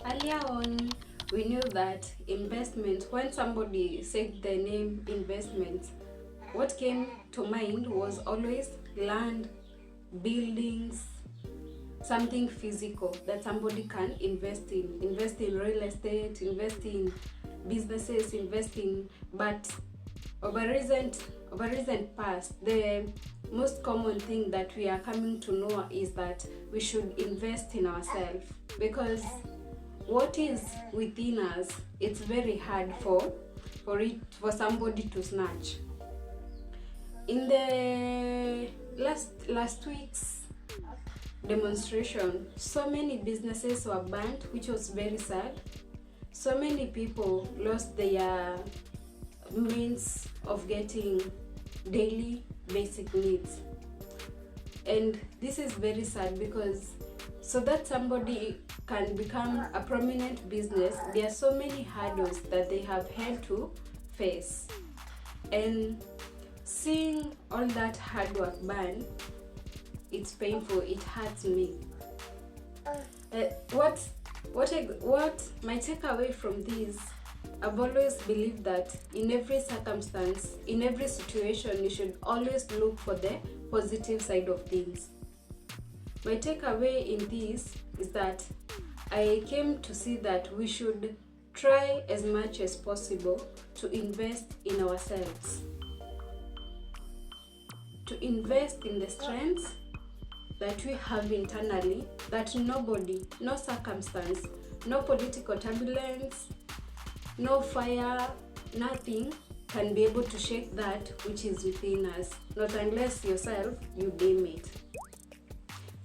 Earlier on, we knew that investment, when somebody said the name investment, what came to mind was always land, buildings, something physical that somebody can invest in real estate, invest in businesses, but over recent past, the most common thing that we are coming to know is that we should invest in ourselves, because what is within us, it's very hard for somebody to snatch. In the last week's demonstration, so many businesses were banned, which was very sad. So many people lost their means of getting daily basic needs, and this is very sad, because so that somebody can become a prominent business, there are so many hurdles that they have had to face, and seeing all that hard work burn, it's painful, it hurts me. What my takeaway from this, I've always believed that in every circumstance, in every situation, you should always look for the positive side of things. My takeaway in this is that I came to see that we should try as much as possible to invest in ourselves, to invest in the strengths that we have internally, that nobody, no circumstance, no political turbulence, no fire, nothing can be able to shake that which is within us, not unless yourself you deem it.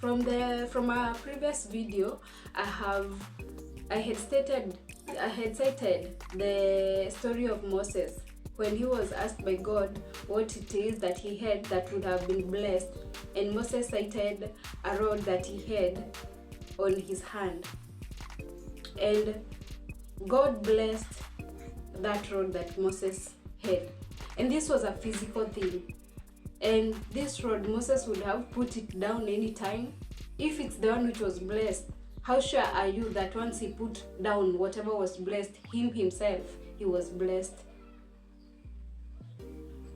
From our previous video, I had cited the story of Moses, when he was asked by God what it is that he had that would have been blessed, and Moses cited a rod that he had on his hand, and God blessed that rod that Moses had, and this was a physical thing. And this rod, Moses would have put it down anytime. If it's the one which was blessed, how sure are you that once he put down whatever was blessed, himself, he was blessed?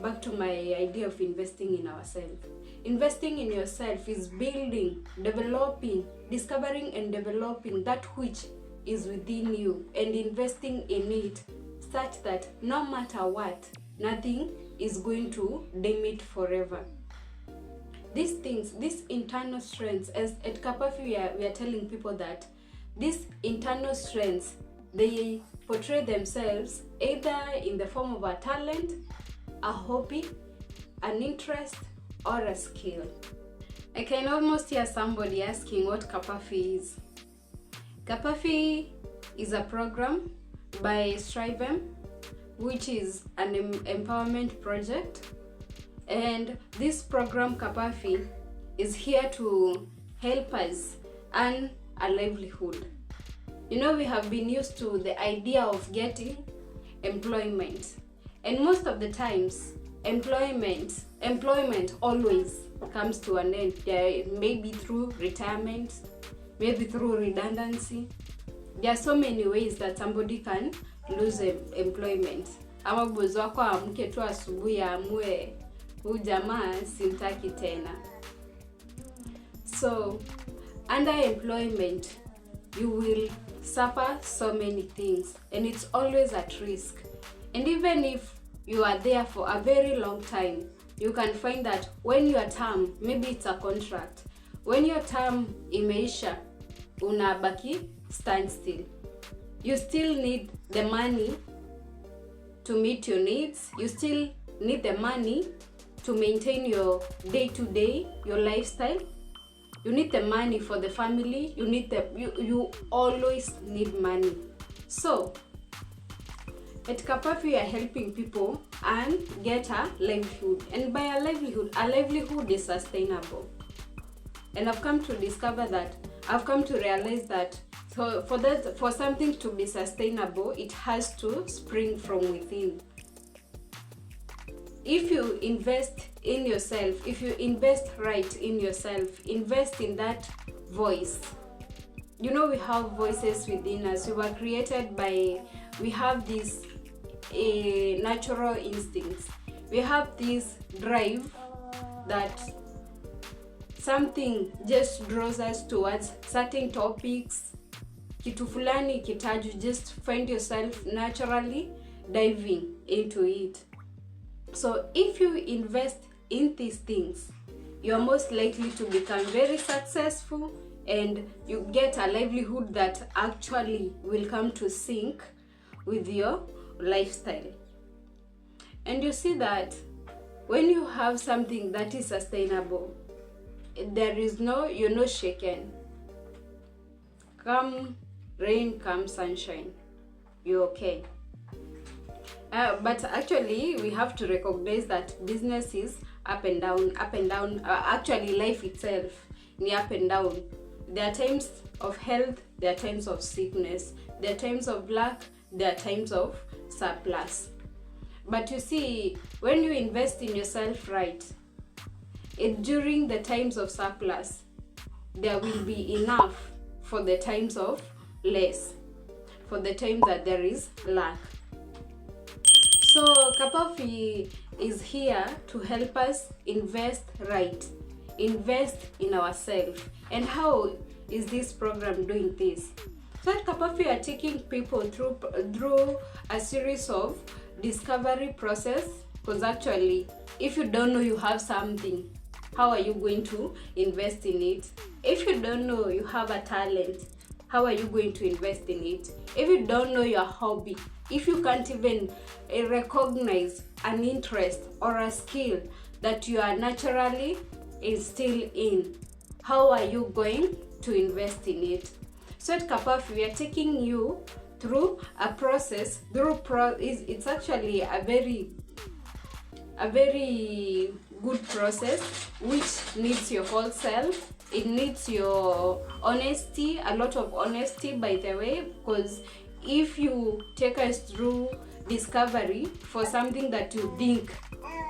Back to my idea of investing in ourselves. Investing in yourself is building, developing, discovering and developing that which is within you, and investing in it such that no matter what, nothing is going to dim it forever. These things, these internal strengths, as at CAPAFI we are telling people that these internal strengths, they portray themselves either in the form of a talent, a hobby, an interest, or a skill. I can almost hear somebody asking what CAPAFI is. CAPAFI is a program by Stryvem, which is an empowerment project, and this program CAPAFI is here to help us earn a livelihood. You know, we have been used to the idea of getting employment, and most of the times employment always comes to an end. Maybe through retirement, maybe through redundancy. There are so many ways that somebody can lose employment. Ama bosi wako amke tu asubuhi amue huyu jamaa simtaki tena. So under employment, you will suffer so many things, and it's always at risk. And even if you are there for a very long time, you can find that when your term, maybe it's a contract, when your term imeisha, unabaki standstill. You still need the money to meet your needs. You still need the money to maintain your day-to-day, your lifestyle. You need the money for the family. You always need money. So at CAPAFI, we are helping people and get a livelihood. And by a livelihood is sustainable. And I've come to realize that for something to be sustainable, it has to spring from within. If you invest in yourself, if you invest right in yourself, invest in that voice, you know, we have voices within us. We were created by, we have these natural instincts. We have this drive that something just draws us towards certain topics. Kitu fulani kitaju, just find yourself naturally diving into it. So if you invest in these things, you're most likely to become very successful, and you get a livelihood that actually will come to sync with your lifestyle. And you see that when you have something that is sustainable, there is no, you're not shaken. Come rain, come sunshine, you're okay. But actually, we have to recognize that business is up and down, up and down. Actually, life itself is up and down. There are times of health, there are times of sickness, there are times of luck, there are times of surplus. But you see, when you invest in yourself right, during the times of surplus, there will be enough for the times of less, for the time that there is lack. So CAPAFI is here to help us invest right, invest in ourselves. And how is this program doing this? So at CAPAFI are taking people through a series of discovery process, because actually, if you don't know you have something, how are you going to invest in it? If you don't know you have a talent, how are you going to invest in it? If you don't know your hobby, if you can't even recognize an interest or a skill that you are naturally still in, how are you going to invest in it? So at CAPAFI, we are taking you through a process. It's actually a very good process which needs your whole self. It needs your honesty, a lot of honesty, by the way, because if you take us through discovery for something that you think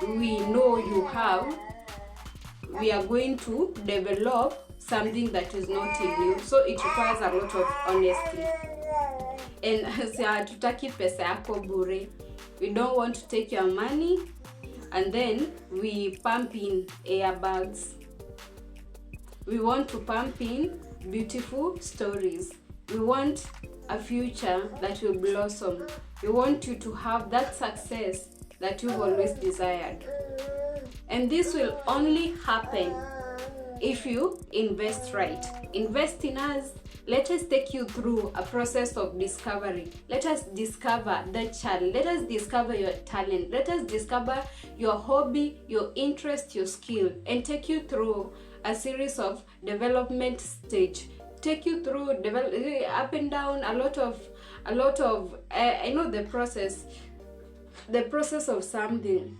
we know you have, we are going to develop something that is not in you. So it requires a lot of honesty. And hatutaki pesa yako bure. We don't want to take your money and then we pump in airbags. We want to pump in beautiful stories. We want a future that will blossom. We want you to have that success that you've always desired. And this will only happen if you invest right. Invest in us. Let us take you through a process of discovery. Let us discover that child. Let us discover your talent. Let us discover your hobby, your interest, your skill, and take you through a series of development stage. Take you through up and down, a lot of I know the process of something.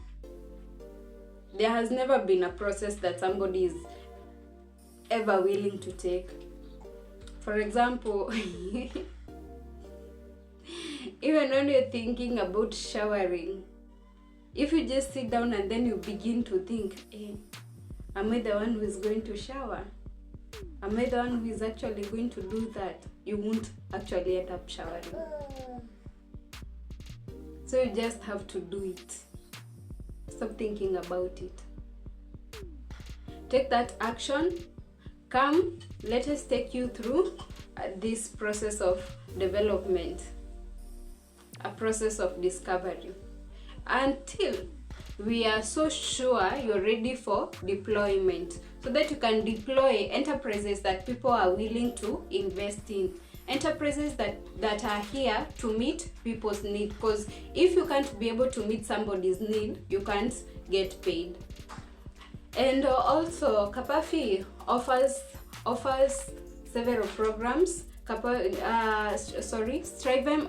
There has never been a process that somebody is ever willing to take. For example, even when you're thinking about showering, if you just sit down and then you begin to think, hey, am I the one who is going to shower? Am I the one who is actually going to do that? You won't actually end up showering. So you just have to do it. Stop thinking about it. Take that action. Come, let us take you through this process of development, a process of discovery, until we are so sure you're ready for deployment, so that you can deploy enterprises that people are willing to invest in, enterprises that are here to meet people's need. Because if you can't be able to meet somebody's need, you can't get paid. And also CAPAFI offers several programs. Stryvem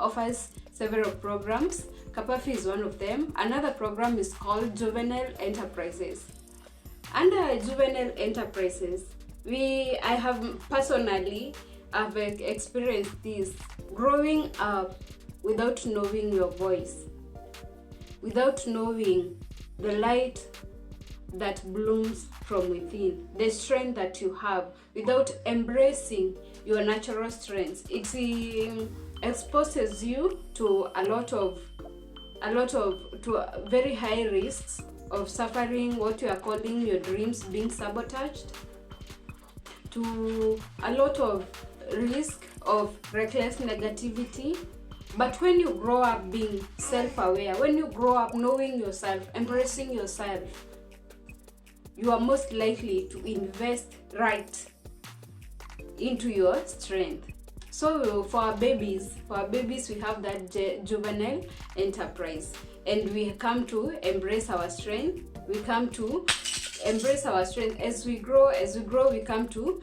offers several programs. CAPAFI is one of them. Another program is called Juvenile Enterprises. Under Juvenile Enterprises, I have personally experienced this, growing up without knowing your voice, without knowing the light that blooms from within, the strength that you have, without embracing your natural strengths. It exposes you to a lot of very high risks of suffering what you are calling your dreams being sabotaged, to a lot of risk of reckless negativity. But when you grow up being self-aware, when you grow up knowing yourself, embracing yourself, you are most likely to invest right into your strength. So for our babies we have that juvenile enterprise, and we come to embrace our strength. We come to embrace our strength as we grow. We come to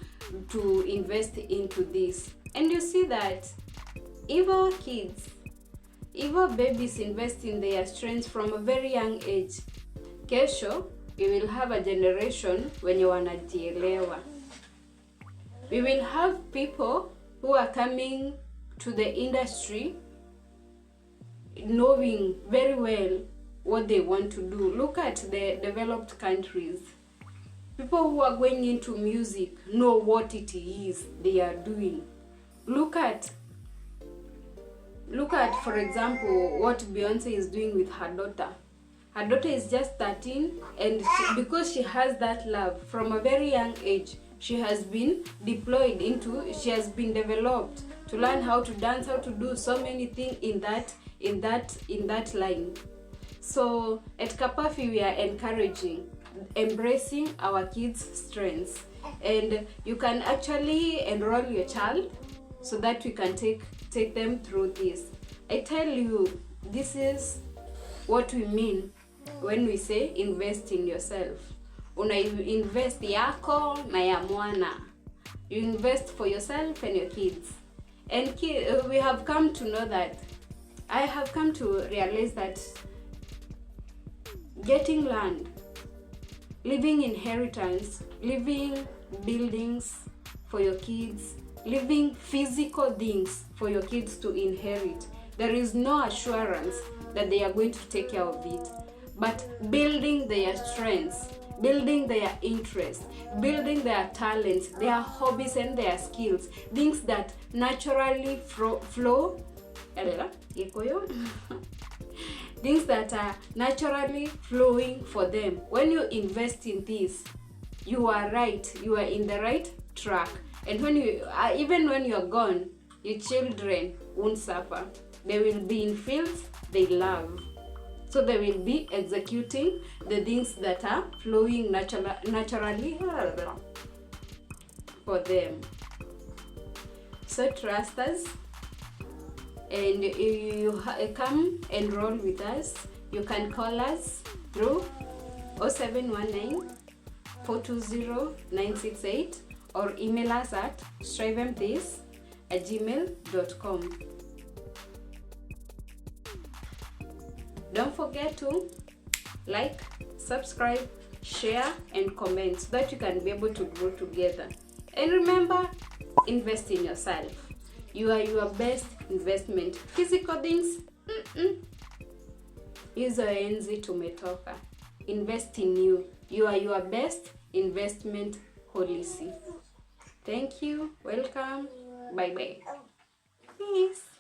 invest into this. And you see that if our babies invest in their strengths from a very young age, kesho we will have a generation wenye wanajielewa. We will have people who are coming to the industry knowing very well what they want to do. Look at the developed countries. People who are going into music know what it is they are doing. Look at, for example, what Beyonce is doing with her daughter. Her daughter is just 13, and because she has that love from a very young age, she has been she has been developed to learn how to dance, how to do so many things in that line. So at CAPAFI we are encouraging, embracing our kids' strengths, and you can actually enroll your child so that we can take them through this. I tell you, this is what we mean when we say invest in yourself. Una invest yako na ya mwana. You invest for yourself and your kids. And we have come to know that, I have come to realize that getting land, leaving inheritance, leaving buildings for your kids, leaving physical things for your kids to inherit, there is no assurance that they are going to take care of it. But building their strengths, building their interests, building their talents, their hobbies and their skills, things that naturally flow, things that are naturally flowing for them. When you invest in this, you are right, you are in the right track. And when you even when you are gone, your children won't suffer. They will be in fields they love. So they will be executing the things that are flowing naturally for them. So trust us, and you come enroll with us. You can call us through 0719 420 968 or email us at stryvemthis@gmail.com. Don't forget to like, subscribe, share, and comment so that you can be able to grow together. And remember, invest in yourself. You are your best investment. Physical things, hizo enzi tumetoka. Invest in you. You are your best investment policy. Thank you. Welcome. Bye bye. Peace.